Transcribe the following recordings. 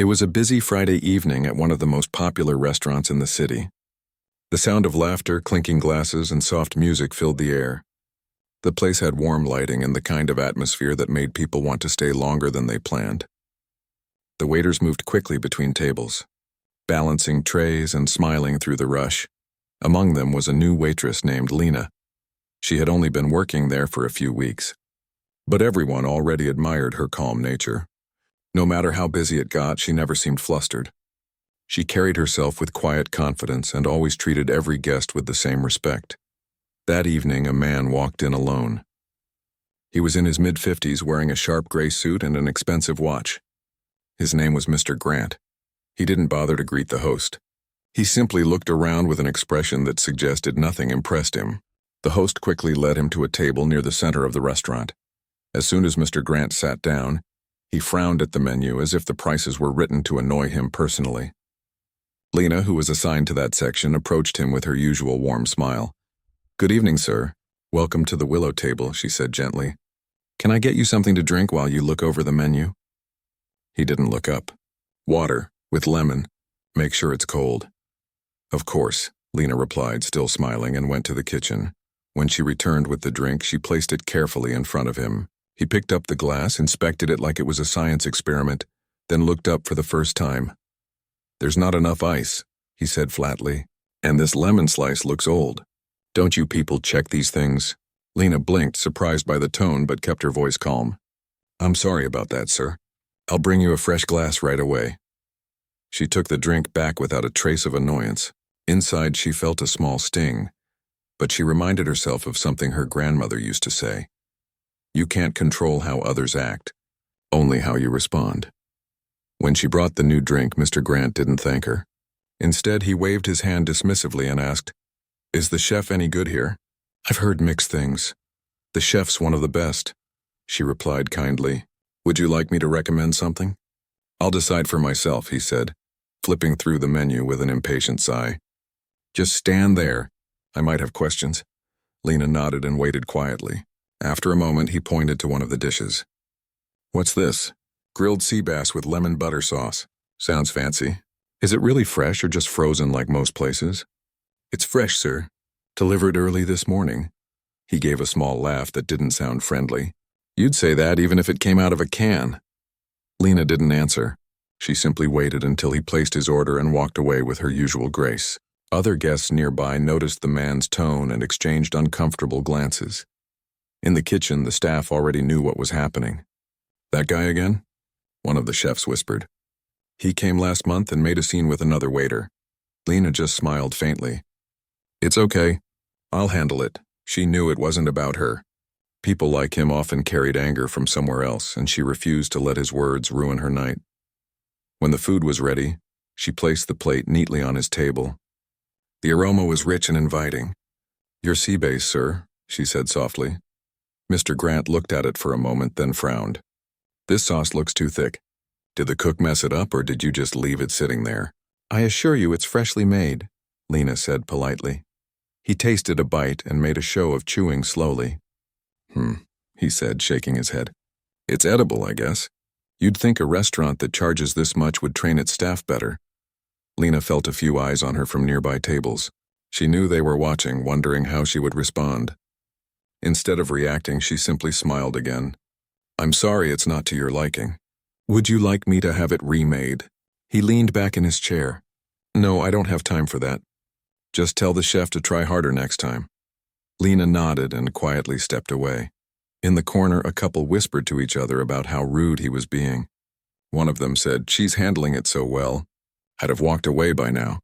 It was a busy Friday evening at one of the most popular restaurants in the city. The sound of laughter, clinking glasses, and soft music filled the air. The place had warm lighting and the kind of atmosphere that made people want to stay longer than they planned. The waiters moved quickly between tables, balancing trays and smiling through the rush. Among them was a new waitress named Lena. She had only been working there for a few weeks, but everyone already admired her calm nature. No matter how busy it got, she never seemed flustered. She carried herself with quiet confidence and always treated every guest with the same respect. That evening, a man walked in alone. He was in his mid-50s, wearing a sharp gray suit and an expensive watch. His name was Mr. Grant. He didn't bother to greet the host. He simply looked around with an expression that suggested nothing impressed him. The host quickly led him to a table near the center of the restaurant. As soon as Mr. Grant sat down, he frowned at the menu as if the prices were written to annoy him personally. Lena, who was assigned to that section, approached him with her usual warm smile. "Good evening, sir. Welcome to the Willow Table," she said gently. "Can I get you something to drink while you look over the menu?" He didn't look up. "Water, with lemon. Make sure it's cold." "Of course," Lena replied, still smiling, and went to the kitchen. When she returned with the drink, she placed it carefully in front of him. He picked up the glass, inspected it like it was a science experiment, then looked up for the first time. "There's not enough ice," he said flatly, "and this lemon slice looks old. Don't you people check these things?" Lena blinked, surprised by the tone, but kept her voice calm. "I'm sorry about that, sir. I'll bring you a fresh glass right away." She took the drink back without a trace of annoyance. Inside, she felt a small sting, but she reminded herself of something her grandmother used to say. You can't control how others act, only how you respond. When she brought the new drink, Mr. Grant didn't thank her. Instead, he waved his hand dismissively and asked, "Is the chef any good here?" "I've heard mixed things. The chef's one of the best," she replied kindly. "Would you like me to recommend something?" "I'll decide for myself," he said, flipping through the menu with an impatient sigh. "Just stand there. I might have questions." Lena nodded and waited quietly. After a moment, he pointed to one of the dishes. "What's this? Grilled sea bass with lemon butter sauce. Sounds fancy. Is it really fresh or just frozen like most places?" "It's fresh, sir. Delivered early this morning." He gave a small laugh that didn't sound friendly. "You'd say that even if it came out of a can." Lena didn't answer. She simply waited until he placed his order and walked away with her usual grace. Other guests nearby noticed the man's tone and exchanged uncomfortable glances. In the kitchen, the staff already knew what was happening. "That guy again?" one of the chefs whispered. "He came last month and made a scene with another waiter." Lena just smiled faintly. "It's okay. I'll handle it." She knew it wasn't about her. People like him often carried anger from somewhere else, and she refused to let his words ruin her night. When the food was ready, she placed the plate neatly on his table. The aroma was rich and inviting. "Your sea bass, sir," she said softly. Mr. Grant looked at it for a moment, then frowned. "This sauce looks too thick. Did the cook mess it up, or did you just leave it sitting there?" "I assure you it's freshly made," Lena said politely. He tasted a bite and made a show of chewing slowly. He said, shaking his head. "It's edible, I guess. You'd think a restaurant that charges this much would train its staff better." Lena felt a few eyes on her from nearby tables. She knew they were watching, wondering how she would respond. Instead of reacting, she simply smiled again. "I'm sorry it's not to your liking. Would you like me to have it remade?" He leaned back in his chair. "No, I don't have time for that. Just tell the chef to try harder next time." Lena nodded and quietly stepped away. In the corner, a couple whispered to each other about how rude he was being. One of them said, "She's handling it so well. I'd have walked away by now."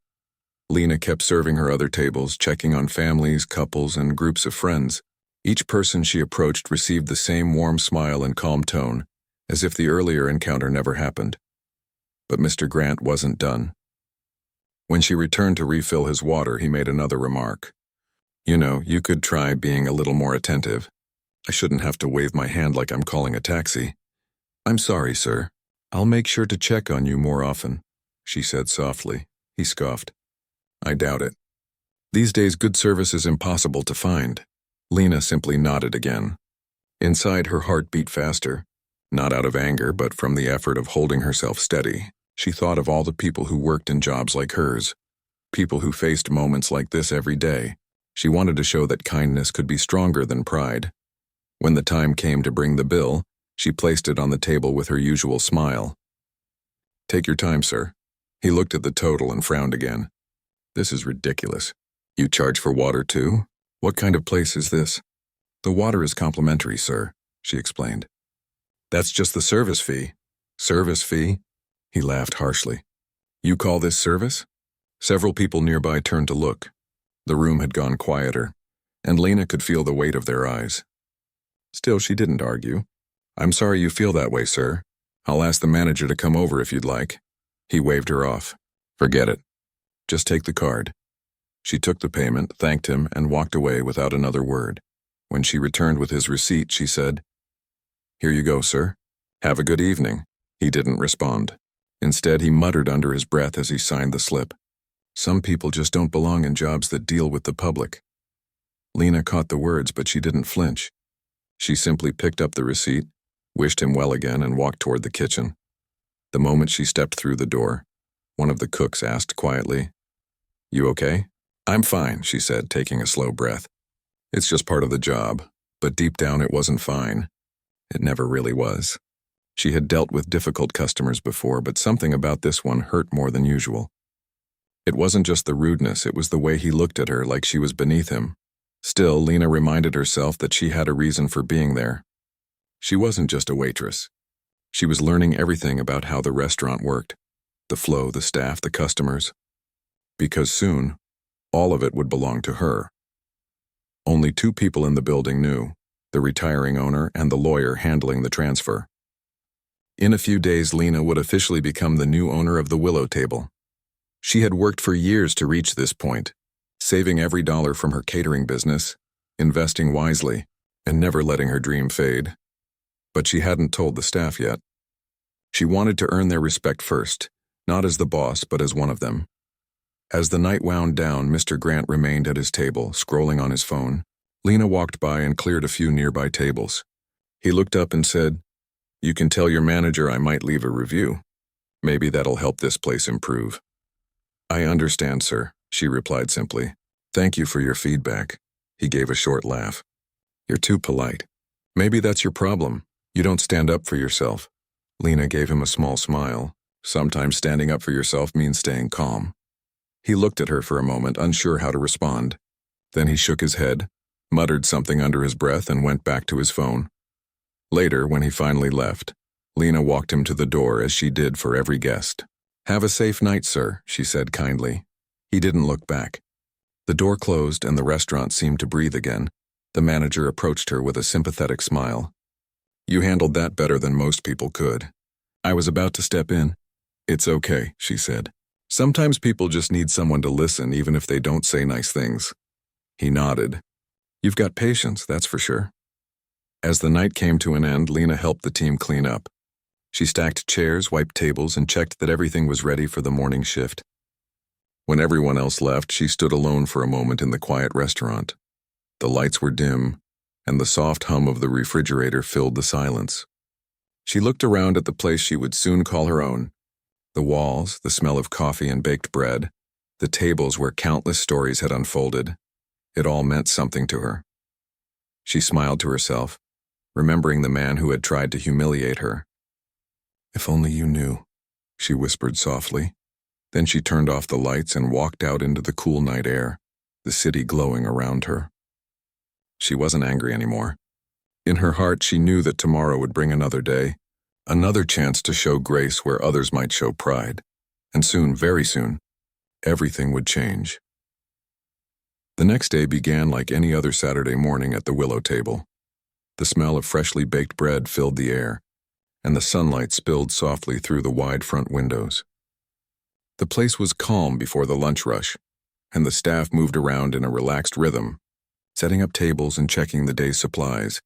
Lena kept serving her other tables, checking on families, couples, and groups of friends. Each person she approached received the same warm smile and calm tone, as if the earlier encounter never happened. But Mr. Grant wasn't done. When she returned to refill his water, he made another remark. "You know, you could try being a little more attentive. I shouldn't have to wave my hand like I'm calling a taxi." "I'm sorry, sir. I'll make sure to check on you more often," she said softly. He scoffed. "I doubt it. These days, good service is impossible to find." Lena simply nodded again. Inside, her heart beat faster, not out of anger, but from the effort of holding herself steady. She thought of all the people who worked in jobs like hers, people who faced moments like this every day. She wanted to show that kindness could be stronger than pride. When the time came to bring the bill, she placed it on the table with her usual smile. "Take your time, sir." He looked at the total and frowned again. "This is ridiculous. You charge for water too? What kind of place is this?" "The water is complimentary, sir," she explained. "That's just the service fee." "Service fee?" He laughed harshly. "You call this service?" Several people nearby turned to look. The room had gone quieter, and Lena could feel the weight of their eyes. Still, she didn't argue. "I'm sorry you feel that way, sir. I'll ask the manager to come over if you'd like." He waved her off. "Forget it. Just take the card." She took the payment, thanked him, and walked away without another word. When she returned with his receipt, she said, "Here you go, sir. Have a good evening." He didn't respond. Instead, he muttered under his breath as he signed the slip. Some people just don't belong in jobs that deal with the public. Lena caught the words, but she didn't flinch. She simply picked up the receipt, wished him well again, and walked toward the kitchen. The moment she stepped through the door, one of the cooks asked quietly, "You okay?" "I'm fine," she said, taking a slow breath. "It's just part of the job." But deep down it wasn't fine. It never really was. She had dealt with difficult customers before, but something about this one hurt more than usual. It wasn't just the rudeness, it was the way he looked at her like she was beneath him. Still, Lena reminded herself that she had a reason for being there. She wasn't just a waitress. She was learning everything about how the restaurant worked, the flow, the staff, the customers. Because soon, all of it would belong to her. Only two people in the building knew, the retiring owner and the lawyer handling the transfer. In a few days, Lena would officially become the new owner of the Willow Table. She had worked for years to reach this point, saving every dollar from her catering business, investing wisely, and never letting her dream fade. But she hadn't told the staff yet. She wanted to earn their respect first, not as the boss, but as one of them. As the night wound down, Mr. Grant remained at his table, scrolling on his phone. Lena walked by and cleared a few nearby tables. He looked up and said, "You can tell your manager I might leave a review. Maybe that'll help this place improve." "I understand, sir," she replied simply. "Thank you for your feedback." He gave a short laugh. "You're too polite. Maybe that's your problem. You don't stand up for yourself." Lena gave him a small smile. Sometimes standing up for yourself means staying calm. He looked at her for a moment, unsure how to respond. Then he shook his head, muttered something under his breath, and went back to his phone. Later, when he finally left, Lena walked him to the door as she did for every guest. "Have a safe night, sir," she said kindly. He didn't look back. The door closed and the restaurant seemed to breathe again. The manager approached her with a sympathetic smile. "You handled that better than most people could." "I was about to step in." "It's okay," she said. "Sometimes people just need someone to listen even if they don't say nice things." He nodded. "You've got patience, that's for sure." As the night came to an end, Lena helped the team clean up. She stacked chairs, wiped tables, and checked that everything was ready for the morning shift. When everyone else left, she stood alone for a moment in the quiet restaurant. The lights were dim, and the soft hum of the refrigerator filled the silence. She looked around at the place she would soon call her own. The walls, the smell of coffee and baked bread, the tables where countless stories had unfolded. It all meant something to her. She smiled to herself, remembering the man who had tried to humiliate her. "If only you knew," she whispered softly. Then she turned off the lights and walked out into the cool night air, the city glowing around her. She wasn't angry anymore. In her heart, she knew that tomorrow would bring another day, another chance to show grace where others might show pride. And soon, very soon, everything would change. The next day began like any other Saturday morning at the Willow Table. The smell of freshly baked bread filled the air, and the sunlight spilled softly through the wide front windows. The place was calm before the lunch rush, and the staff moved around in a relaxed rhythm, setting up tables and checking the day's supplies.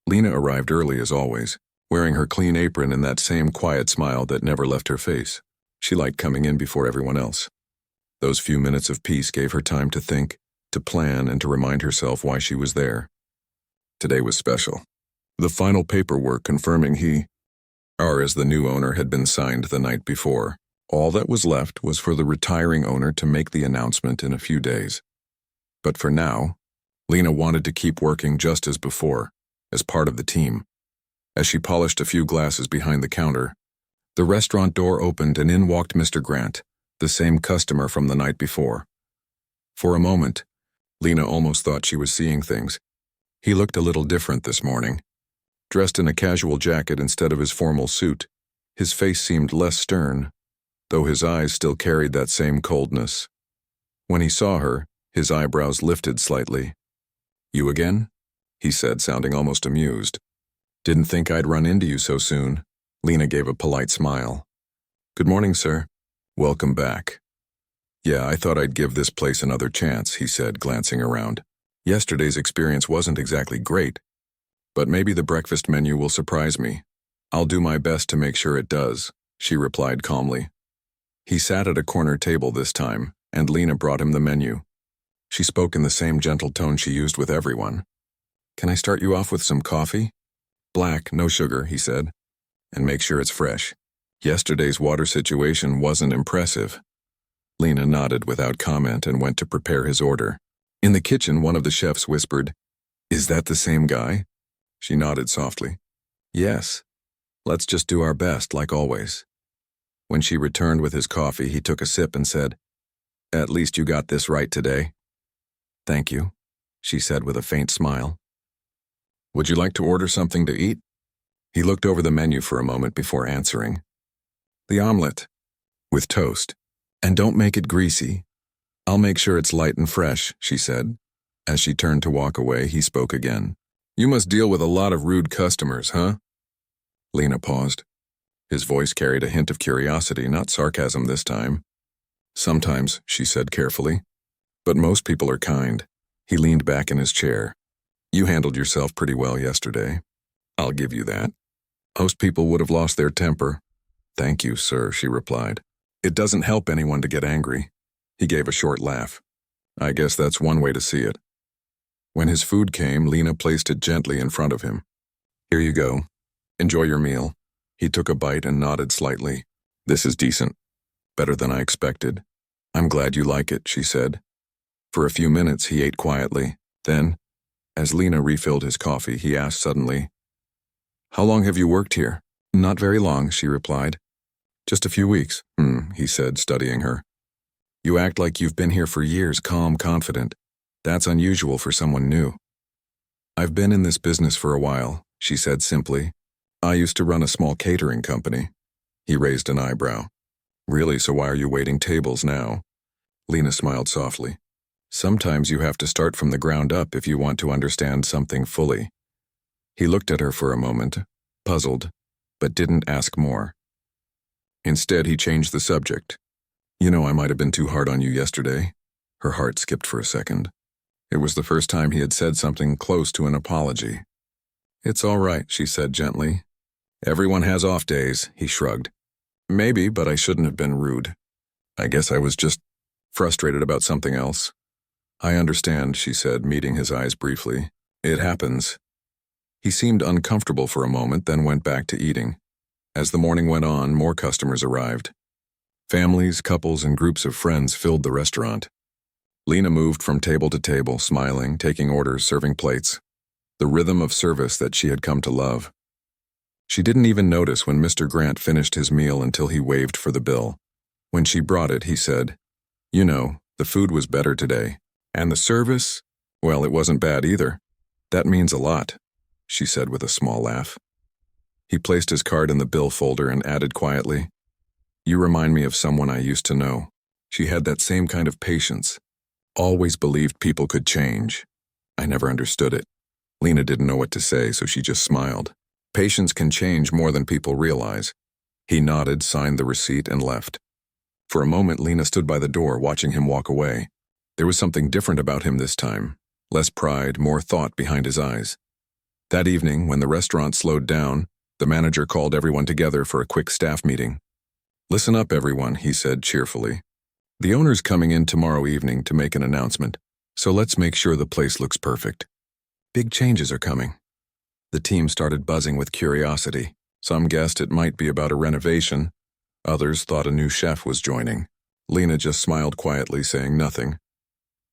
Lena arrived early as always, wearing her clean apron and that same quiet smile that never left her face. She liked coming in before everyone else. Those few minutes of peace gave her time to think, to plan, and to remind herself why she was there. Today was special. The final paperwork confirming he, or as the new owner, had been signed the night before. All that was left was for the retiring owner to make the announcement in a few days. But for now, Lena wanted to keep working just as before, as part of the team. As she polished a few glasses behind the counter, the restaurant door opened and in walked Mr. Grant, the same customer from the night before. For a moment, Lena almost thought she was seeing things. He looked a little different this morning. Dressed in a casual jacket instead of his formal suit, his face seemed less stern, though his eyes still carried that same coldness. When he saw her, his eyebrows lifted slightly. "You again?" he said, sounding almost amused. "Didn't think I'd run into you so soon." Lena gave a polite smile. "Good morning, sir. Welcome back." "Yeah, I thought I'd give this place another chance," he said, glancing around. "Yesterday's experience wasn't exactly great, but maybe the breakfast menu will surprise me." "I'll do my best to make sure it does," she replied calmly. He sat at a corner table this time, and Lena brought him the menu. She spoke in the same gentle tone she used with everyone. "Can I start you off with some coffee?" "Black, no sugar," he said. "And make sure it's fresh. Yesterday's water situation wasn't impressive." Lena nodded without comment and went to prepare his order. In the kitchen, one of the chefs whispered, "Is that the same guy?" She nodded softly. "Yes. Let's just do our best, like always." When she returned with his coffee, he took a sip and said, "At least you got this right today." "Thank you," she said with a faint smile. "Would you like to order something to eat?" He looked over the menu for a moment before answering. "The omelet, with toast. And don't make it greasy." "I'll make sure it's light and fresh," she said. As she turned to walk away, he spoke again. "You must deal with a lot of rude customers, huh?" Lena paused. His voice carried a hint of curiosity, not sarcasm this time. "Sometimes," she said carefully. "But most people are kind." He leaned back in his chair. "You handled yourself pretty well yesterday. I'll give you that. Most people would have lost their temper." "Thank you, sir," she replied. "It doesn't help anyone to get angry." He gave a short laugh. "I guess that's one way to see it." When his food came, Lena placed it gently in front of him. "Here you go. Enjoy your meal." He took a bite and nodded slightly. "This is decent. Better than I expected." "I'm glad you like it," she said. For a few minutes he ate quietly. Then, as Lena refilled his coffee, he asked suddenly, "How long have you worked here?" "Not very long," she replied. "Just a few weeks." He said, studying her. "You act like you've been here for years, calm, confident. That's unusual for someone new." "I've been in this business for a while," she said simply. "I used to run a small catering company." He raised an eyebrow. "Really, so why are you waiting tables now?" Lena smiled softly. "Sometimes you have to start from the ground up if you want to understand something fully." He looked at her for a moment, puzzled, but didn't ask more. Instead, he changed the subject. "You know, I might have been too hard on you yesterday." Her heart skipped for a second. It was the first time he had said something close to an apology. "It's all right," she said gently. "Everyone has off days," he shrugged. "Maybe, but I shouldn't have been rude. I guess I was just frustrated about something else." "I understand," she said, meeting his eyes briefly. "It happens." He seemed uncomfortable for a moment, then went back to eating. As the morning went on, more customers arrived. Families, couples, and groups of friends filled the restaurant. Lena moved from table to table, smiling, taking orders, serving plates. The rhythm of service that she had come to love. She didn't even notice when Mr. Grant finished his meal until he waved for the bill. When she brought it, he said, "You know, the food was better today. And the service? Well, it wasn't bad either." "That means a lot," she said with a small laugh. He placed his card in the bill folder and added quietly, "You remind me of someone I used to know." She had that same kind of patience. Always believed people could change. I never understood it. Lena didn't know what to say, so she just smiled. Patience can change more than people realize. He nodded, signed the receipt, and left. For a moment, Lena stood by the door, watching him walk away. There was something different about him this time. Less pride, more thought behind his eyes. That evening, when the restaurant slowed down, the manager called everyone together for a quick staff meeting. "Listen up, everyone," he said cheerfully. "The owner's coming in tomorrow evening to make an announcement, so let's make sure the place looks perfect. Big changes are coming." The team started buzzing with curiosity. Some guessed it might be about a renovation. Others thought a new chef was joining. Lena just smiled quietly, saying nothing.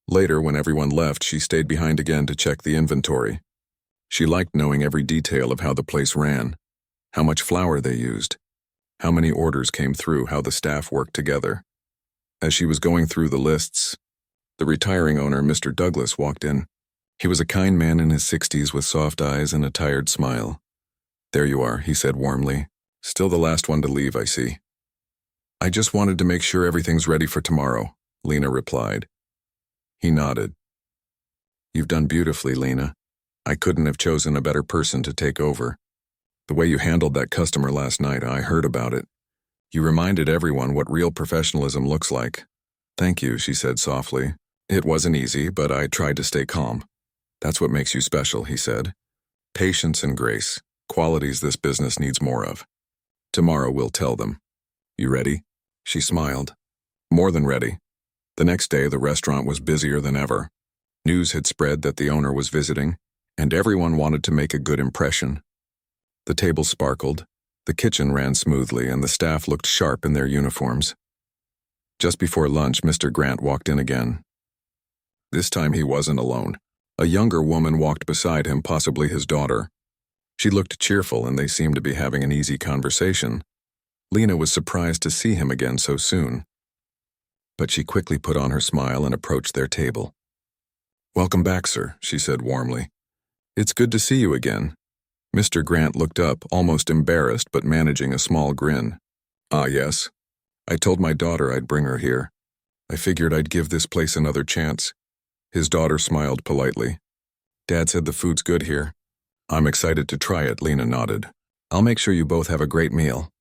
Later, when everyone left, she stayed behind again to check the inventory. She liked knowing every detail of how the place ran, how much flour they used, how many orders came through, how the staff worked together. As she was going through the lists, the retiring owner, Mr. Douglas, walked in. He was a kind man in his 60s with soft eyes and a tired smile. "There you are," he said warmly. "Still the last one to leave, I see." "I just wanted to make sure everything's ready for tomorrow," Lena replied. He nodded. "You've done beautifully, Lena. I couldn't have chosen a better person to take over. The way you handled that customer last night, I heard about it. You reminded everyone what real professionalism looks like." "Thank you," she said softly. "It wasn't easy, but I tried to stay calm." "That's what makes you special," he said. "Patience and grace, qualities this business needs more of. Tomorrow we'll tell them. You ready?" She smiled. "More than ready." The next day, the restaurant was busier than ever. News had spread that the owner was visiting, and everyone wanted to make a good impression. The tables sparkled, the kitchen ran smoothly, and the staff looked sharp in their uniforms. Just before lunch, Mr. Grant walked in again. This time he wasn't alone. A younger woman walked beside him, possibly his daughter. She looked cheerful, and they seemed to be having an easy conversation. Lena was surprised to see him again so soon. But she quickly put on her smile and approached their table. "Welcome back, sir," she said warmly. "It's good to see you again." Mr. Grant looked up, almost embarrassed but managing a small grin. "Ah, yes. I told my daughter I'd bring her here. I figured I'd give this place another chance." His daughter smiled politely. "Dad said the food's good here." "I'm excited to try it," Lena nodded. "I'll make sure you both have a great meal."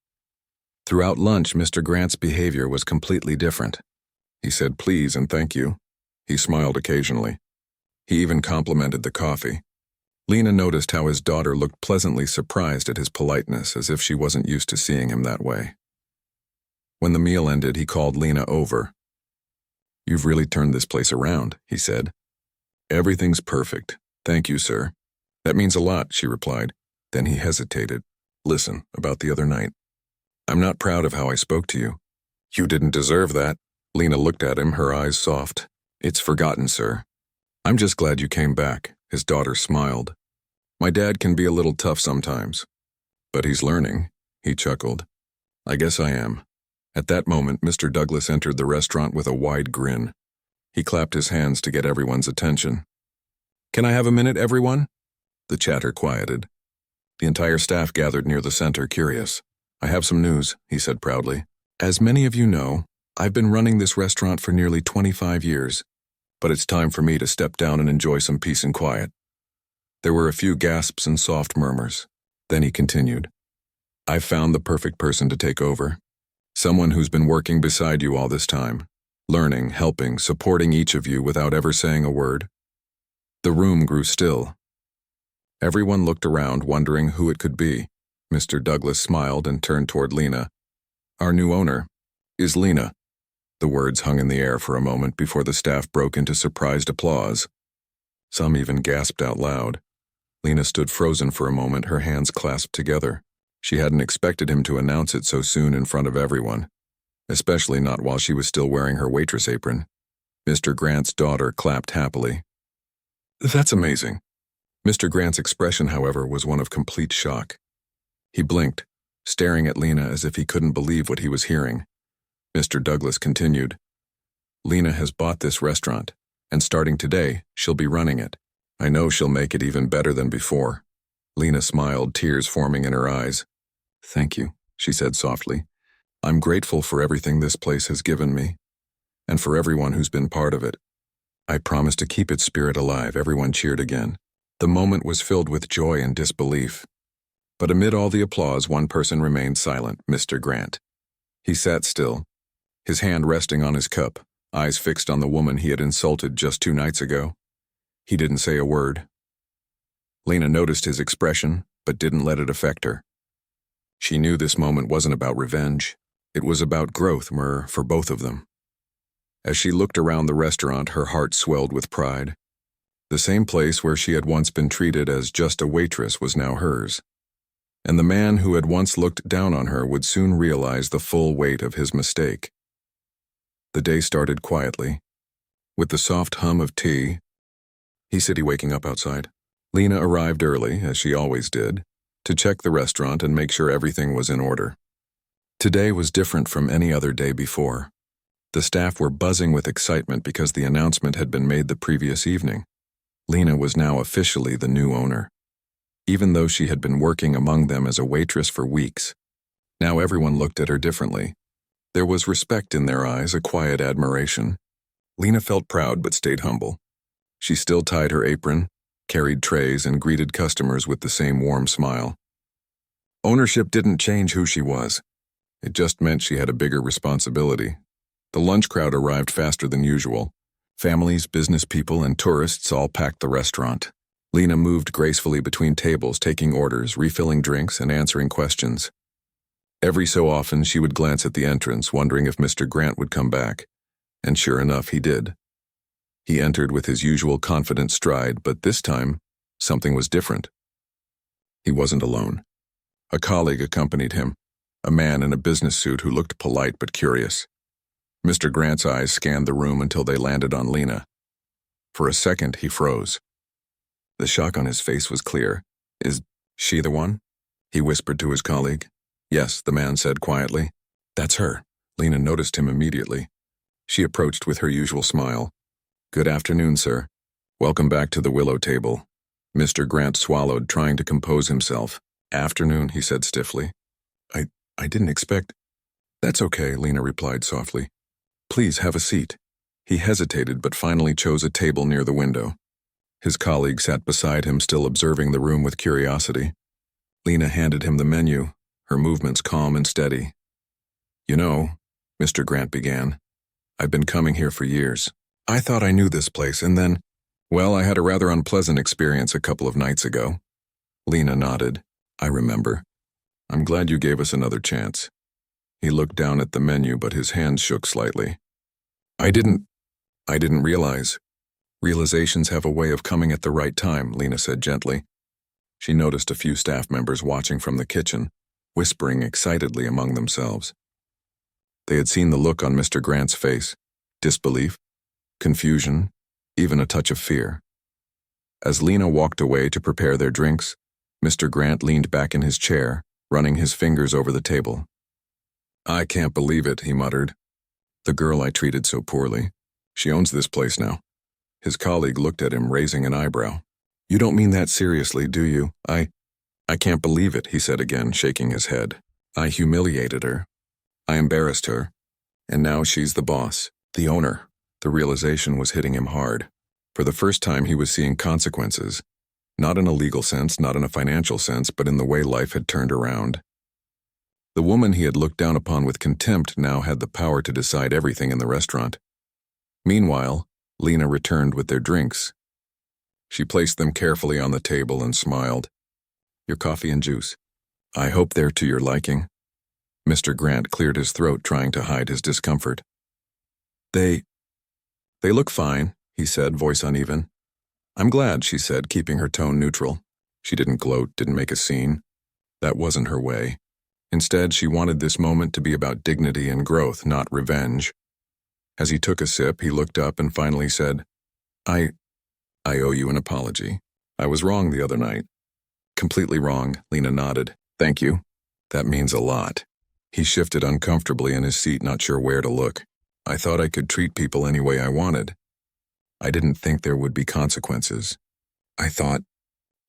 Throughout lunch, Mr. Grant's behavior was completely different. He said please and thank you. He smiled occasionally. He even complimented the coffee. Lena noticed how his daughter looked pleasantly surprised at his politeness, as if she wasn't used to seeing him that way. When the meal ended, he called Lena over. "You've really turned this place around," he said. "Everything's perfect. Thank you, sir." "That means a lot," she replied. Then he hesitated. "Listen, about the other night. I'm not proud of how I spoke to you." "You didn't deserve that." Lena looked at him, her eyes soft. "It's forgotten, sir. I'm just glad you came back." His daughter smiled. "My dad can be a little tough sometimes. But he's learning," he chuckled. "I guess I am." At that moment, Mr. Douglas entered the restaurant with a wide grin. He clapped his hands to get everyone's attention. "Can I have a minute, everyone?" The chatter quieted. The entire staff gathered near the center, curious. "I have some news," he said proudly. "As many of you know, I've been running this restaurant for nearly 25 years, but it's time for me to step down and enjoy some peace and quiet." There were a few gasps and soft murmurs. Then he continued. "I've found the perfect person to take over. Someone who's been working beside you all this time, learning, helping, supporting each of you without ever saying a word." The room grew still. Everyone looked around, wondering who it could be. Mr. Douglas smiled and turned toward Lena. "Our new owner is Lena." The words hung in the air for a moment before the staff broke into surprised applause. Some even gasped out loud. Lena stood frozen for a moment, her hands clasped together. She hadn't expected him to announce it so soon in front of everyone, especially not while she was still wearing her waitress apron. Mr. Grant's daughter clapped happily. "That's amazing." Mr. Grant's expression, however, was one of complete shock. He blinked, staring at Lena as if he couldn't believe what he was hearing. Mr. Douglas continued. "Lena has bought this restaurant, and starting today, she'll be running it. I know she'll make it even better than before." Lena smiled, tears forming in her eyes. "Thank you," she said softly. "I'm grateful for everything this place has given me, and for everyone who's been part of it. I promise to keep its spirit alive." Everyone cheered again. The moment was filled with joy and disbelief. But amid all the applause, one person remained silent, Mr. Grant. He sat still, his hand resting on his cup, eyes fixed on the woman he had insulted just 2 nights ago. He didn't say a word. Lena noticed his expression, but didn't let it affect her. She knew this moment wasn't about revenge. It was about growth, for both of them. As she looked around the restaurant, her heart swelled with pride. The same place where she had once been treated as just a waitress was now hers. and the man who had once looked down on her would soon realize the full weight of his mistake. The day started quietly, with the soft hum of tea. He said, waking up outside. Lena arrived early, as she always did, to check the restaurant and make sure everything was in order. Today was different from any other day before. The staff were buzzing with excitement because the announcement had been made the previous evening. Lena was now officially the new owner. Even though she had been working among them as a waitress for weeks, now everyone looked at her differently. There was respect in their eyes, a quiet admiration. Lena felt proud but stayed humble. She still tied her apron, carried trays, and greeted customers with the same warm smile. Ownership didn't change who she was. It just meant she had a bigger responsibility. The lunch crowd arrived faster than usual. Families, business people, and tourists all packed the restaurant. Lena moved gracefully between tables, taking orders, refilling drinks, and answering questions. Every so often, she would glance at the entrance, wondering if Mr. Grant would come back. And sure enough, he did. He entered with his usual confident stride, but this time, something was different. He wasn't alone. A colleague accompanied him, a man in a business suit who looked polite but curious. Mr. Grant's eyes scanned the room until they landed on Lena. For a second, he froze. The shock on his face was clear. "Is she the one?" he whispered to his colleague. "Yes," the man said quietly. "That's her." Lena noticed him immediately. She approached with her usual smile. "Good afternoon, sir. Welcome back to the Willow Table." Mr. Grant swallowed, trying to compose himself. "Afternoon," he said stiffly. I didn't expect—" "That's okay," Lena replied softly. "Please have a seat." He hesitated but finally chose a table near the window. His colleague sat beside him, still observing the room with curiosity. Lena handed him the menu, her movements calm and steady. "You know," Mr. Grant began, "I've been coming here for years. I thought I knew this place, and then, well, I had a rather unpleasant experience a couple of nights ago." Lena nodded. "I remember. I'm glad you gave us another chance." He looked down at the menu, but his hands shook slightly. I didn't realize. Realizations have a way of coming at the right time," Lena said gently. She noticed a few staff members watching from the kitchen, whispering excitedly among themselves. They had seen the look on Mr. Grant's face: disbelief, confusion, even a touch of fear. As Lena walked away to prepare their drinks, Mr. Grant leaned back in his chair, running his fingers over the table. "I can't believe it," he muttered. "The girl I treated so poorly. She owns this place now." His colleague looked at him, raising an eyebrow. "You don't mean that seriously, do you?" I can't believe it," he said again, shaking his head. "I humiliated her. I embarrassed her. And now she's the boss, the owner." The realization was hitting him hard. For the first time, he was seeing consequences. Not in a legal sense, not in a financial sense, but in the way life had turned around. The woman he had looked down upon with contempt now had the power to decide everything in the restaurant. Meanwhile, Lena returned with their drinks. She placed them carefully on the table and smiled. "Your coffee and juice. I hope they're to your liking." Mr. Grant cleared his throat, trying to hide his discomfort. They look fine," he said, voice uneven. "I'm glad," she said, keeping her tone neutral. She didn't gloat, didn't make a scene. That wasn't her way. Instead, she wanted this moment to be about dignity and growth, not revenge. As he took a sip, he looked up and finally said, I owe you an apology. I was wrong the other night." "Completely wrong," Lena nodded. "Thank you. That means a lot." He shifted uncomfortably in his seat, not sure where to look. "I thought I could treat people any way I wanted. I didn't think there would be consequences. I thought—"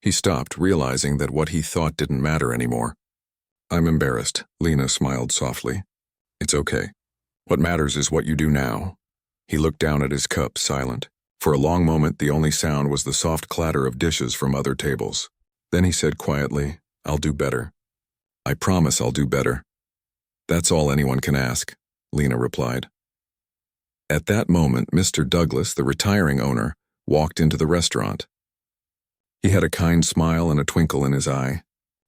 He stopped, realizing that what he thought didn't matter anymore. "I'm embarrassed," Lena smiled softly. "It's okay. What matters is what you do now." He looked down at his cup, silent. For a long moment, the only sound was the soft clatter of dishes from other tables. Then he said quietly, "I'll do better. I promise I'll do better." "That's all anyone can ask," Lena replied. At that moment, Mr. Douglas, the retiring owner, walked into the restaurant. He had a kind smile and a twinkle in his eye.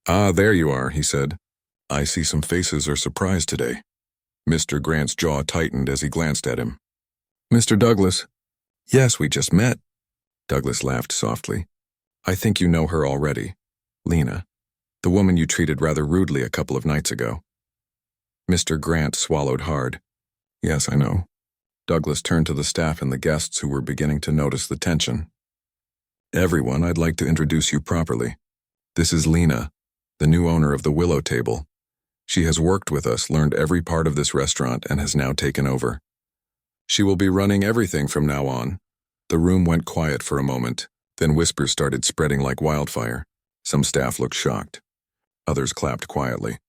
"Ah, there you are," he said. "I see some faces are surprised today." Mr. Grant's jaw tightened as he glanced at him. "Mr. Douglas." "Yes, we just met." Douglas laughed softly. "I think you know her already. Lena." The woman you treated rather rudely a couple of nights ago." Mr. Grant swallowed hard. "Yes, I know." Douglas turned to the staff and the guests who were beginning to notice the tension. "Everyone, I'd like to introduce you properly. This is Lena, the new owner of the Willow Table. She has worked with us, learned every part of this restaurant, and has now taken over. She will be running everything from now on." The room went quiet for a moment, then whispers started spreading like wildfire. Some staff looked shocked. Others clapped quietly.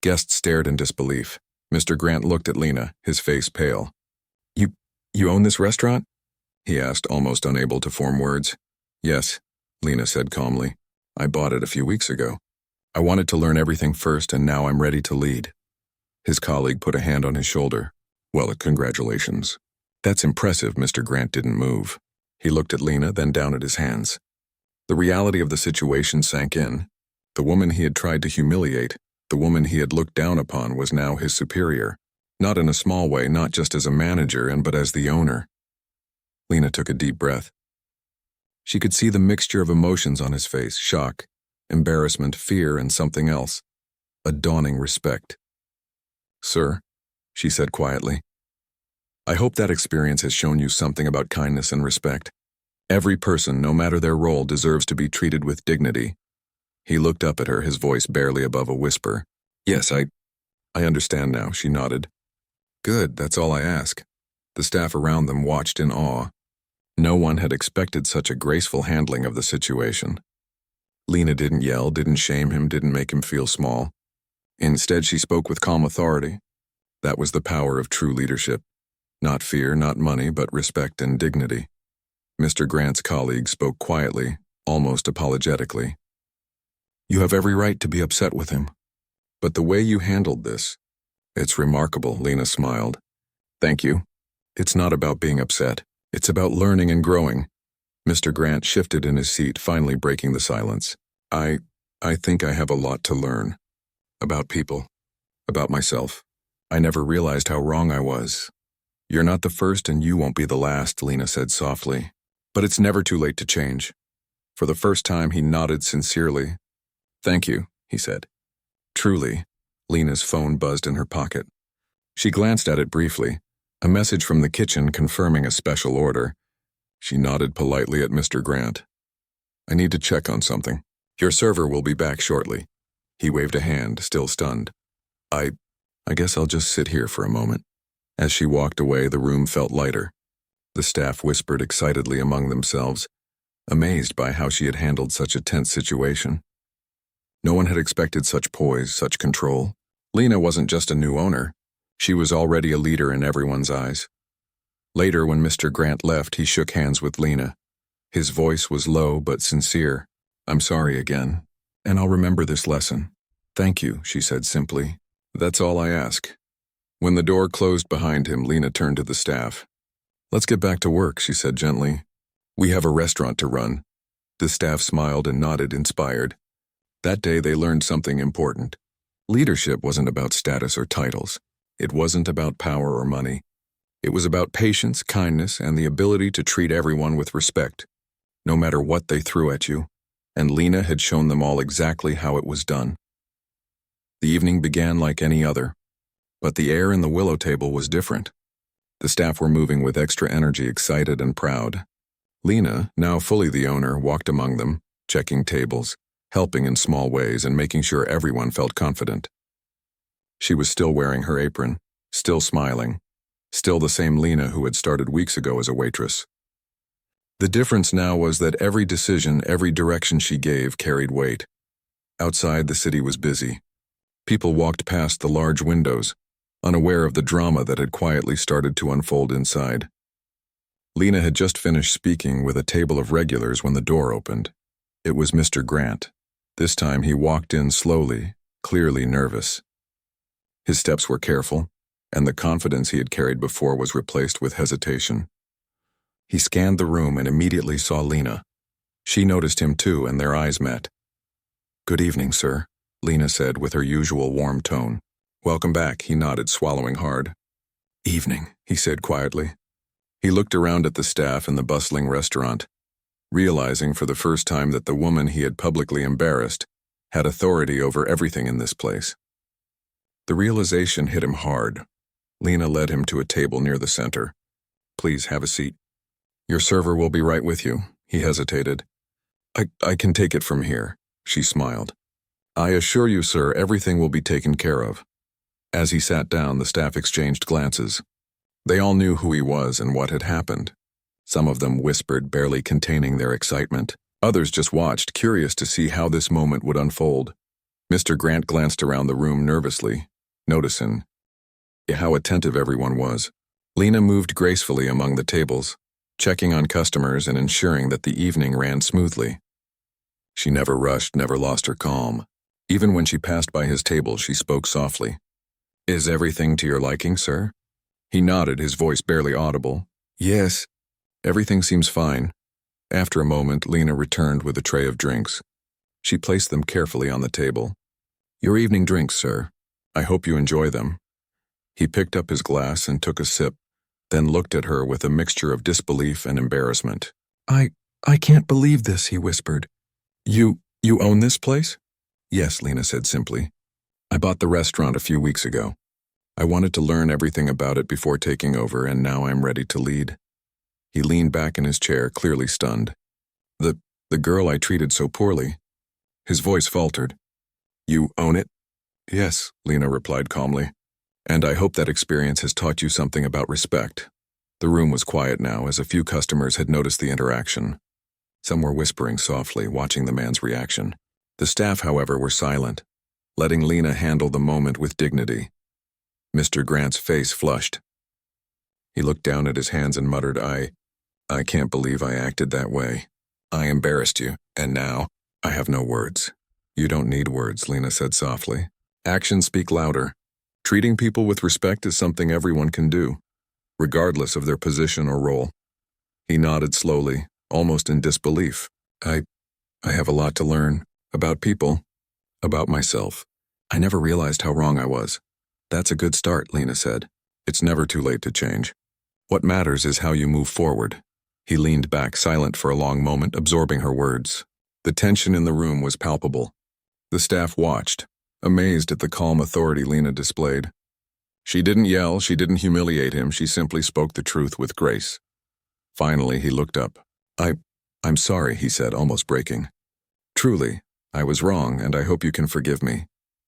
Guests stared in disbelief. Mr. Grant looked at Lena, his face pale. You own this restaurant?" he asked, almost unable to form words. "Yes," Lena said calmly. "I bought it a few weeks ago. I wanted to learn everything first, and now I'm ready to lead." His colleague put a hand on his shoulder. "Well, congratulations." "That's impressive." Mr. Grant didn't move. He looked at Lena, then down at his hands. The reality of the situation sank in. The woman he had tried to humiliate, the woman he had looked down upon, was now his superior. Not in a small way, not just as a manager, but as the owner. Lena took a deep breath. She could see the mixture of emotions on his face: shock, embarrassment, fear, and something else. A dawning respect. "Sir," she said quietly, "I hope that experience has shown you something about kindness and respect. Every person, no matter their role, deserves to be treated with dignity." He looked up at her, his voice barely above a whisper. "Yes, I understand now," she nodded. "Good, that's all I ask." The staff around them watched in awe. No one had expected such a graceful handling of the situation. Lena didn't yell, didn't shame him, didn't make him feel small. Instead, she spoke with calm authority. That was the power of true leadership. Not fear, not money, but respect and dignity. Mr. Grant's colleague spoke quietly, almost apologetically. "You have every right to be upset with him. But the way you handled this, it's remarkable." Lena smiled. "Thank you. It's not about being upset. It's about learning and growing." Mr. Grant shifted in his seat, finally breaking the silence. I think I have a lot to learn. About people. About myself. I never realized how wrong I was." "You're not the first and you won't be the last," Lena said softly. "But it's never too late to change." For the first time, he nodded sincerely. "Thank you," he said. "Truly." Lena's phone buzzed in her pocket. She glanced at it briefly. A message from the kitchen confirming a special order. She nodded politely at Mr. Grant. "I need to check on something. Your server will be back shortly." He waved a hand, still stunned. I guess I'll just sit here for a moment." As she walked away, the room felt lighter. The staff whispered excitedly among themselves, amazed by how she had handled such a tense situation. No one had expected such poise, such control. Lena wasn't just a new owner. She was already a leader in everyone's eyes. Later, when Mr. Grant left, he shook hands with Lena. His voice was low but sincere. "I'm sorry again, and I'll remember this lesson." "Thank you," she said simply. "That's all I ask." When the door closed behind him, Lena turned to the staff. "Let's get back to work," she said gently. "We have a restaurant to run." The staff smiled and nodded, inspired. That day they learned something important. Leadership wasn't about status or titles. It wasn't about power or money. It was about patience, kindness, and the ability to treat everyone with respect, no matter what they threw at you. And Lena had shown them all exactly how it was done. The evening began like any other, but the air in the Willow Table was different. The staff were moving with extra energy, excited and proud. Lena, now fully the owner, walked among them, checking tables, helping in small ways, and making sure everyone felt confident. She was still wearing her apron, still smiling, still the same Lena who had started weeks ago as a waitress. The difference now was that every decision, every direction she gave carried weight. Outside, the city was busy. People walked past the large windows, unaware of the drama that had quietly started to unfold inside. Lena had just finished speaking with a table of regulars when the door opened. It was Mr. Grant. This time he walked in slowly, clearly nervous. His steps were careful, and the confidence he had carried before was replaced with hesitation. He scanned the room and immediately saw Lena. She noticed him too, and their eyes met. "Good evening, sir," Lena said with her usual warm tone. "Welcome back," he nodded, swallowing hard. "Evening," he said quietly. He looked around at the staff in the bustling restaurant, realizing for the first time that the woman he had publicly embarrassed had authority over everything in this place. The realization hit him hard. Lena led him to a table near the center. "Please have a seat. Your server will be right with you." He hesitated. I can take it from here," she smiled. "I assure you, sir, everything will be taken care of." As he sat down, the staff exchanged glances. They all knew who he was and what had happened. Some of them whispered, barely containing their excitement. Others just watched, curious to see how this moment would unfold. Mr. Grant glanced around the room nervously, noticing how attentive everyone was. Lena moved gracefully among the tables, checking on customers and ensuring that the evening ran smoothly. She never rushed, never lost her calm. Even when she passed by his table, she spoke softly. "Is everything to your liking, sir?" He nodded, his voice barely audible. "Yes, everything seems fine." After a moment, Lena returned with a tray of drinks. She placed them carefully on the table. "Your evening drinks, sir. I hope you enjoy them." He picked up his glass and took a sip, then looked at her with a mixture of disbelief and embarrassment. I can't believe this," he whispered. You own this place?" "Yes," Lena said simply. "I bought the restaurant a few weeks ago. I wanted to learn everything about it before taking over, and now I'm ready to lead." He leaned back in his chair, clearly stunned. The girl I treated so poorly." His voice faltered. "You own it?" "Yes," Lena replied calmly. "And I hope that experience has taught you something about respect." The room was quiet now, as a few customers had noticed the interaction. Some were whispering softly, watching the man's reaction. The staff, however, were silent, letting Lena handle the moment with dignity. Mr. Grant's face flushed. He looked down at his hands and muttered, I can't believe I acted that way. I embarrassed you, and now I have no words." "You don't need words," Lena said softly. "Actions speak louder. Treating people with respect is something everyone can do, regardless of their position or role." He nodded slowly, almost in disbelief. I have a lot to learn. About people. About myself. I never realized how wrong I was." "That's a good start," Lena said. "It's never too late to change. What matters is how you move forward." He leaned back, silent for a long moment, absorbing her words. The tension in the room was palpable. The staff watched, amazed at the calm authority Lena displayed. She didn't yell, she didn't humiliate him, she simply spoke the truth with grace. Finally, he looked up. I'm sorry," he said, almost breaking. "Truly, I was wrong, and I hope you can forgive me."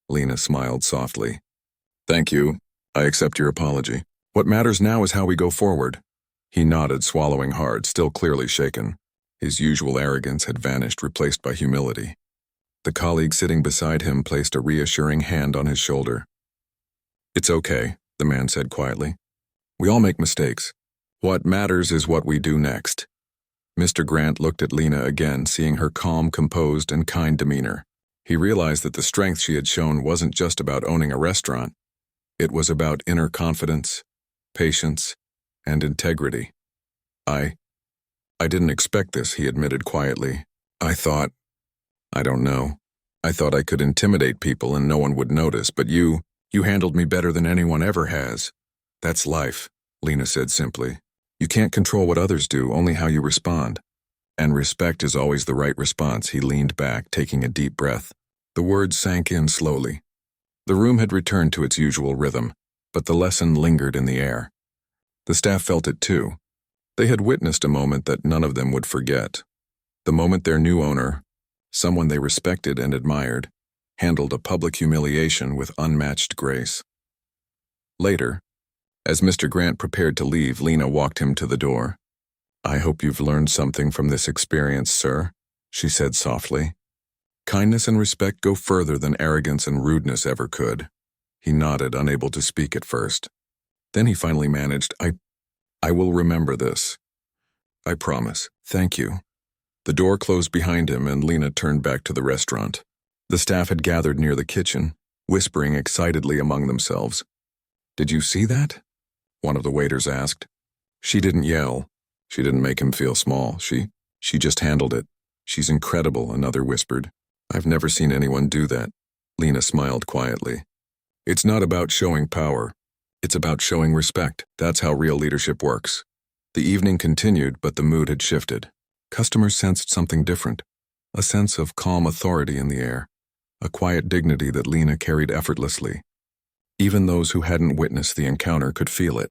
Lena smiled softly. "Thank you. I accept your apology. What matters now is how we go forward." He nodded, swallowing hard, still clearly shaken. His usual arrogance had vanished, replaced by humility. The colleague sitting beside him placed a reassuring hand on his shoulder. "It's okay," the man said quietly. "We all make mistakes. What matters is what we do next." Mr. Grant looked at Lena again, seeing her calm, composed, and kind demeanor. He realized that the strength she had shown wasn't just about owning a restaurant. It was about inner confidence, patience, and integrity. I didn't expect this," he admitted quietly. I thought I could intimidate people and no one would notice, but you handled me better than anyone ever has." "That's life," Lena said simply. "You can't control what others do, only how you respond. And respect is always the right response." He leaned back, taking a deep breath. The words sank in slowly. The room had returned to its usual rhythm, but the lesson lingered in the air. The staff felt it too. They had witnessed a moment that none of them would forget. The moment their new owner, someone they respected and admired, handled a public humiliation with unmatched grace. Later, as Mr. Grant prepared to leave, Lena walked him to the door. "I hope you've learned something from this experience, sir," she said softly. "Kindness and respect go further than arrogance and rudeness ever could." He nodded, unable to speak at first. Then he finally managed, I will remember this. I promise. Thank you." The door closed behind him and Lena turned back to the restaurant. The staff had gathered near the kitchen, whispering excitedly among themselves. "Did you see that?" one of the waiters asked. "She didn't yell. She didn't make him feel small. She just handled it. She's incredible," another whispered. "I've never seen anyone do that." Lena smiled quietly. "It's not about showing power. It's about showing respect. That's how real leadership works." The evening continued, but the mood had shifted. Customers sensed something different, a sense of calm authority in the air. a quiet dignity that Lena carried effortlessly. Even those who hadn't witnessed the encounter could feel it.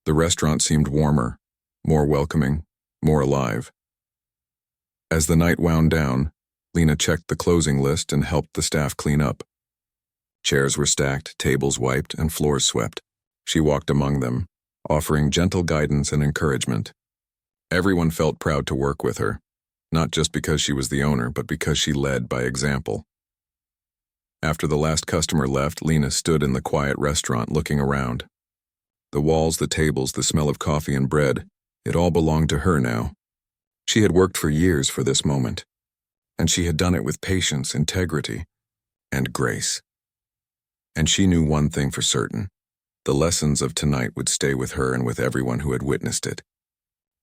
The restaurant seemed warmer, more welcoming, more alive. As the night wound down, Lena checked the closing list and helped the staff clean up. Chairs were stacked, tables wiped, and floors swept. She walked among them, offering gentle guidance and encouragement. Everyone felt proud to work with her, not just because she was the owner, but because she led by example. After the last customer left, Lena stood in the quiet restaurant looking around. The walls, the tables, the smell of coffee and bread, it all belonged to her now. She had worked for years for this moment, and she had done it with patience, integrity, and grace. And she knew one thing for certain: the lessons of tonight would stay with her and with everyone who had witnessed it.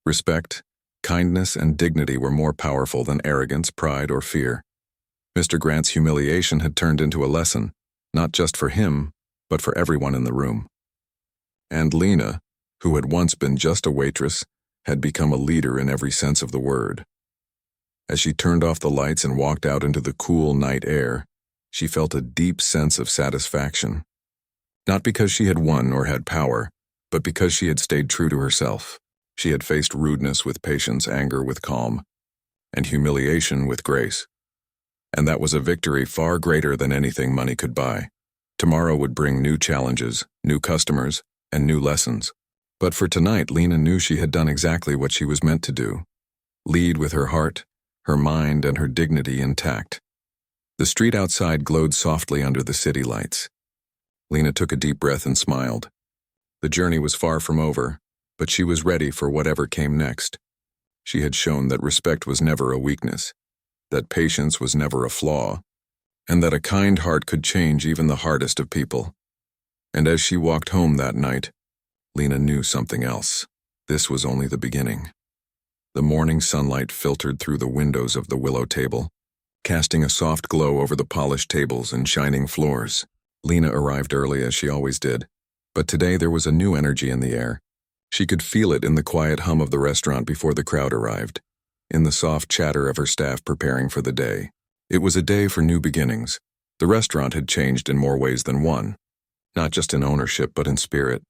Respect, kindness, and dignity were more powerful than arrogance, pride, or fear. Mr. Grant's humiliation had turned into a lesson, not just for him, but for everyone in the room. And Lena, who had once been just a waitress, had become a leader in every sense of the word. As she turned off the lights and walked out into the cool night air, she felt a deep sense of satisfaction. Not because she had won or had power, but because she had stayed true to herself. She had faced rudeness with patience, anger with calm, and humiliation with grace. And that was a victory far greater than anything money could buy. Tomorrow would bring new challenges, new customers, and new lessons. But for tonight, Lena knew she had done exactly what she was meant to do: lead with her heart, her mind, and her dignity intact. The street outside glowed softly under the city lights. Lena took a deep breath and smiled. The journey was far from over, but she was ready for whatever came next. She had shown that respect was never a weakness, that patience was never a flaw, and that a kind heart could change even the hardest of people. And as she walked home that night, Lena knew something else. This was only the beginning. The morning sunlight filtered through the windows of the willow table, casting a soft glow over the polished tables and shining floors. Lena arrived early as she always did, but today there was a new energy in the air. She could feel it in the quiet hum of the restaurant before the crowd arrived, in the soft chatter of her staff preparing for the day. It was a day for new beginnings. The restaurant had changed in more ways than one, not just in ownership but in spirit.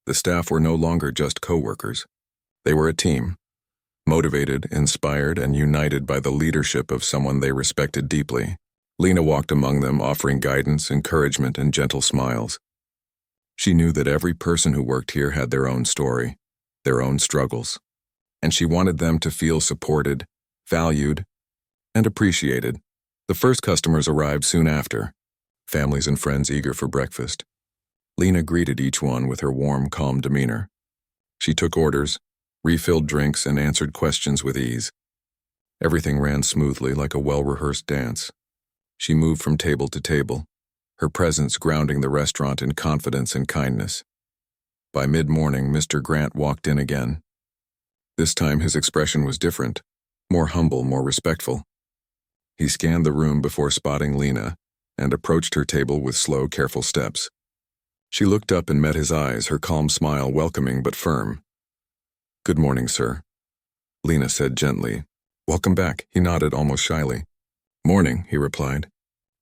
The staff were no longer just co-workers. They were a team, motivated, inspired, and united by the leadership of someone they respected deeply. Lena walked among them, offering guidance, encouragement, and gentle smiles. She knew that every person who worked here had their own story, their own struggles, and she wanted them to feel supported, valued, and appreciated. The first customers arrived soon after, families and friends eager for breakfast. Lena greeted each one with her warm, calm demeanor. She took orders, refilled drinks, and answered questions with ease. Everything ran smoothly, like a well-rehearsed dance. She moved from table to table, her presence grounding the restaurant in confidence and kindness. By mid-morning, Mr. Grant walked in again. This time his expression was different, more humble, more respectful. He scanned the room before spotting Lena and approached her table with slow, careful steps. She looked up and met his eyes, her calm smile welcoming but firm. "Good morning, sir," Lena said gently. "Welcome back," he nodded almost shyly. "Morning," he replied.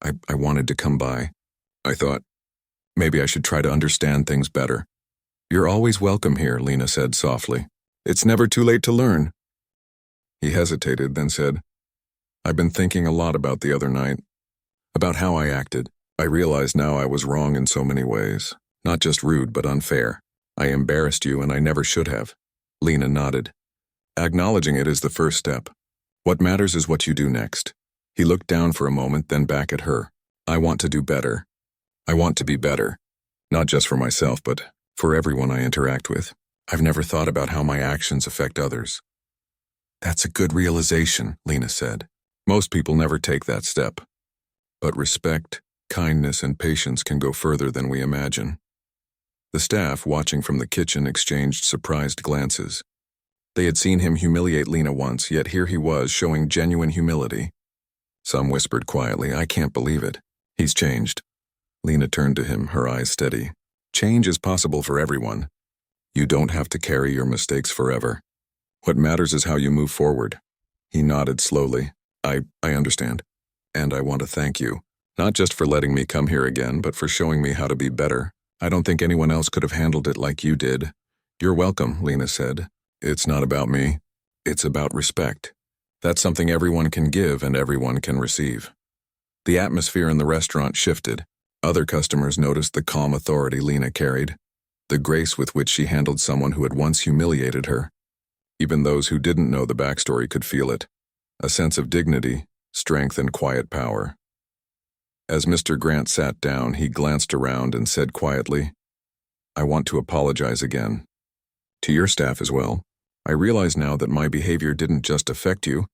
I wanted to come by. I thought, maybe I should try to understand things better." "You're always welcome here," Lena said softly. "It's never too late to learn." He hesitated, then said, "I've been thinking a lot about the other night, about how I acted. I realize now I was wrong in so many ways, not just rude but unfair. I embarrassed you and I never should have." Lena nodded. "Acknowledging it is the first step. What matters is what you do next." He looked down for a moment, then back at her. "I want to do better. I want to be better, not just for myself, but for everyone I interact with. I've never thought about how my actions affect others." "That's a good realization," Lena said. "Most people never take that step. But respect, kindness, and patience can go further than we imagine." The staff, watching from the kitchen, exchanged surprised glances. They had seen him humiliate Lena once, yet here he was showing genuine humility. Some whispered quietly, "I can't believe it. He's changed." Lena turned to him, her eyes steady. "Change is possible for everyone. You don't have to carry your mistakes forever. What matters is how you move forward." He nodded slowly. I understand. And I want to thank you." Not just for letting me come here again, but for showing me how to be better. I don't think anyone else could have handled it like you did. You're welcome, Lena said. It's not about me. It's about respect. That's something everyone can give and everyone can receive. The atmosphere in the restaurant shifted. Other customers noticed the calm authority Lena carried, the grace with which she handled someone who had once humiliated her. Even those who didn't know the backstory could feel it, a sense of dignity, strength, and quiet power. As Mr. Grant sat down, he glanced around and said quietly, "I want to apologize again. To your staff as well. I realize now that my behavior didn't just affect you.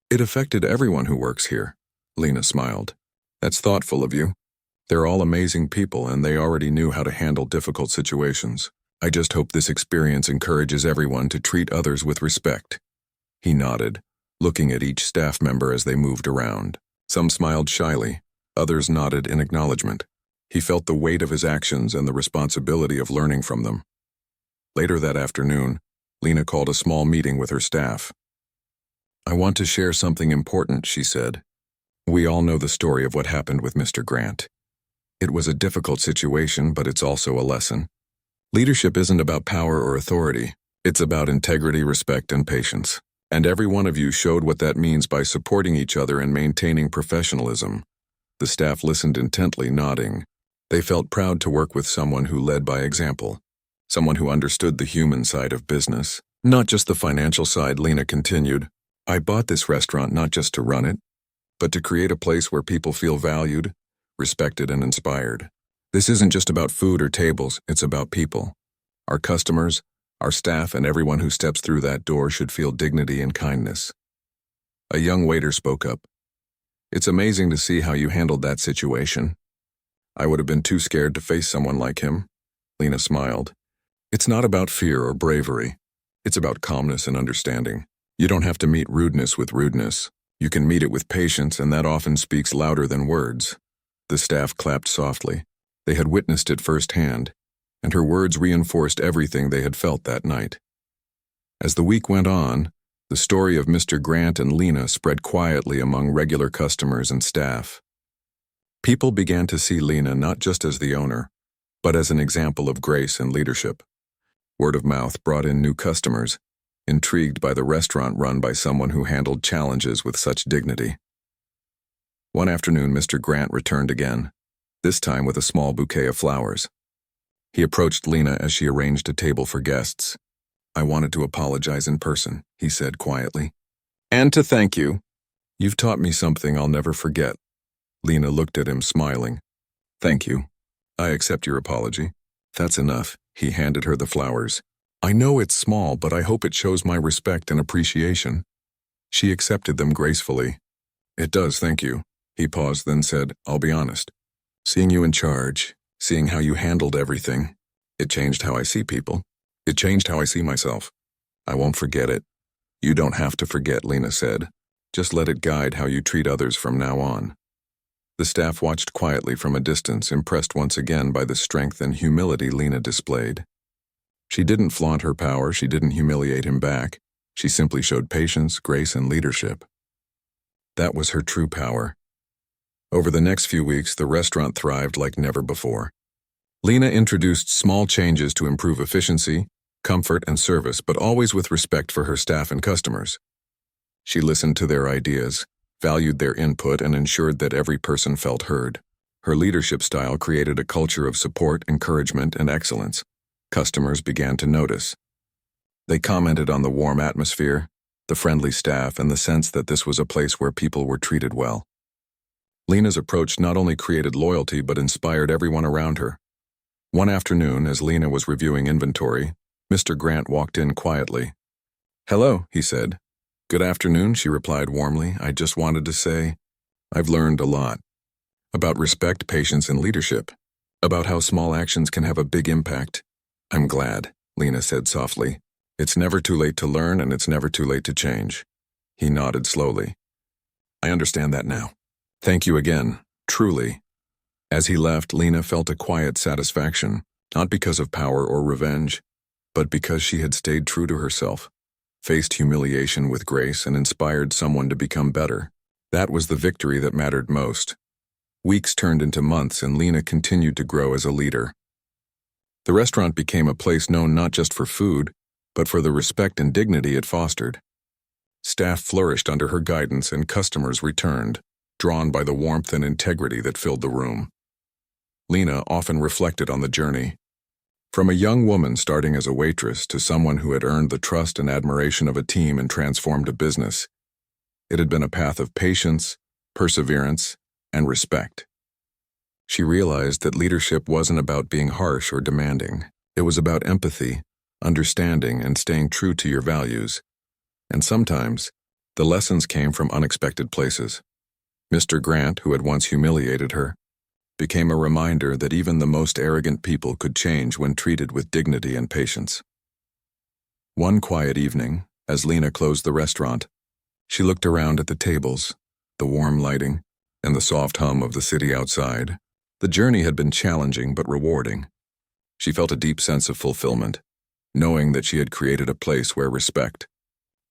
It affected everyone who works here." Lena smiled. "That's thoughtful of you. They're all amazing people and they already knew how to handle difficult situations. I just hope this experience encourages everyone to treat others with respect." He nodded, looking at each staff member as they moved around. Some smiled shyly, others nodded in acknowledgement. He felt the weight of his actions and the responsibility of learning from them. Later that afternoon, Lena called a small meeting with her staff. "I want to share something important," she said. "We all know the story of what happened with Mr. Grant. It was a difficult situation, but it's also a lesson. Leadership isn't about power or authority. It's about integrity, respect, and patience. And every one of you showed what that means by supporting each other and maintaining professionalism." The staff listened intently, nodding. They felt proud to work with someone who led by example, someone who understood the human side of business, not just the financial side. Lena continued, "I bought this restaurant not just to run it, but to create a place where people feel valued, respected, and inspired. This isn't just about food or tables, it's about people. Our customers, our staff, and everyone who steps through that door should feel dignity and kindness." A young waiter spoke up. "It's amazing to see how you handled that situation. I would have been too scared to face someone like him." Lena smiled. "It's not about fear or bravery. It's about calmness and understanding. You don't have to meet rudeness with rudeness. You can meet it with patience, and that often speaks louder than words." The staff clapped softly. They had witnessed it firsthand, and her words reinforced everything they had felt that night. As the week went on, the story of Mr. Grant and Lena spread quietly among regular customers and staff. People began to see Lena not just as the owner, but as an example of grace and leadership. Word of mouth brought in new customers, intrigued by the restaurant run by someone who handled challenges with such dignity. One afternoon, Mr. Grant returned again, this time with a small bouquet of flowers. He approached Lena as she arranged a table for guests. "I wanted to apologize in person," he said quietly. "And to thank you. You've taught me something I'll never forget." Lena looked at him, smiling. "Thank you. I accept your apology." "That's enough." He handed her the flowers. "I know it's small, but I hope it shows my respect and appreciation." She accepted them gracefully. "It does, thank you." He paused, then said, "I'll be honest. Seeing you in charge, seeing how you handled everything, it changed how I see people. It changed how I see myself. I won't forget it." "You don't have to forget," Lena said. "Just let it guide how you treat others from now on." The staff watched quietly from a distance, impressed once again by the strength and humility Lena displayed. She didn't flaunt her power, she didn't humiliate him back. She simply showed patience, grace, and leadership. That was her true power. Over the next few weeks, the restaurant thrived like never before. Lena introduced small changes to improve efficiency, comfort, and service, but always with respect for her staff and customers. She listened to their ideas, valued their input, and ensured that every person felt heard. Her leadership style created a culture of support, encouragement, and excellence. Customers began to notice. They commented on the warm atmosphere, the friendly staff, and the sense that this was a place where people were treated well. Lena's approach not only created loyalty but inspired everyone around her. One afternoon, as Lena was reviewing inventory, Mr. Grant walked in quietly. "Hello," he said. "Good afternoon," she replied warmly. "I just wanted to say, I've learned a lot. About respect, patience, and leadership. About how small actions can have a big impact." "I'm glad," Lena said softly. "It's never too late to learn, and it's never too late to change." He nodded slowly. "I understand that now. Thank you again, truly." As he left, Lena felt a quiet satisfaction, not because of power or revenge, but because she had stayed true to herself, faced humiliation with grace, and inspired someone to become better. That was the victory that mattered most. Weeks turned into months and Lena continued to grow as a leader. The restaurant became a place known not just for food, but for the respect and dignity it fostered. Staff flourished under her guidance and customers returned, drawn by the warmth and integrity that filled the room. Lena often reflected on the journey. From a young woman starting as a waitress to someone who had earned the trust and admiration of a team and transformed a business, it had been a path of patience, perseverance, and respect. She realized that leadership wasn't about being harsh or demanding. It was about empathy, understanding, and staying true to your values. And sometimes, the lessons came from unexpected places. Mr. Grant, who had once humiliated her, became a reminder that even the most arrogant people could change when treated with dignity and patience. One quiet evening, as Lena closed the restaurant, she looked around at the tables, the warm lighting, and the soft hum of the city outside. The journey had been challenging but rewarding. She felt a deep sense of fulfillment, knowing that she had created a place where respect,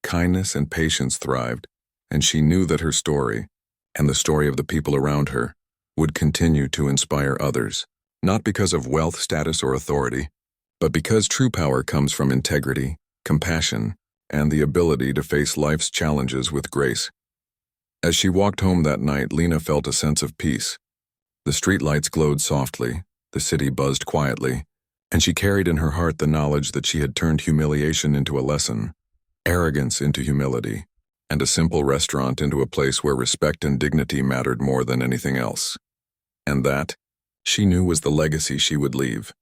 kindness, and patience thrived, and she knew that her story, and the story of the people around her, would continue to inspire others, not because of wealth, status, or authority, but because true power comes from integrity, compassion, and the ability to face life's challenges with grace. As she walked home that night, Lena felt a sense of peace. The streetlights glowed softly, the city buzzed quietly, and she carried in her heart the knowledge that she had turned humiliation into a lesson, arrogance into humility, and a simple restaurant into a place where respect and dignity mattered more than anything else. And that, she knew, was the legacy she would leave.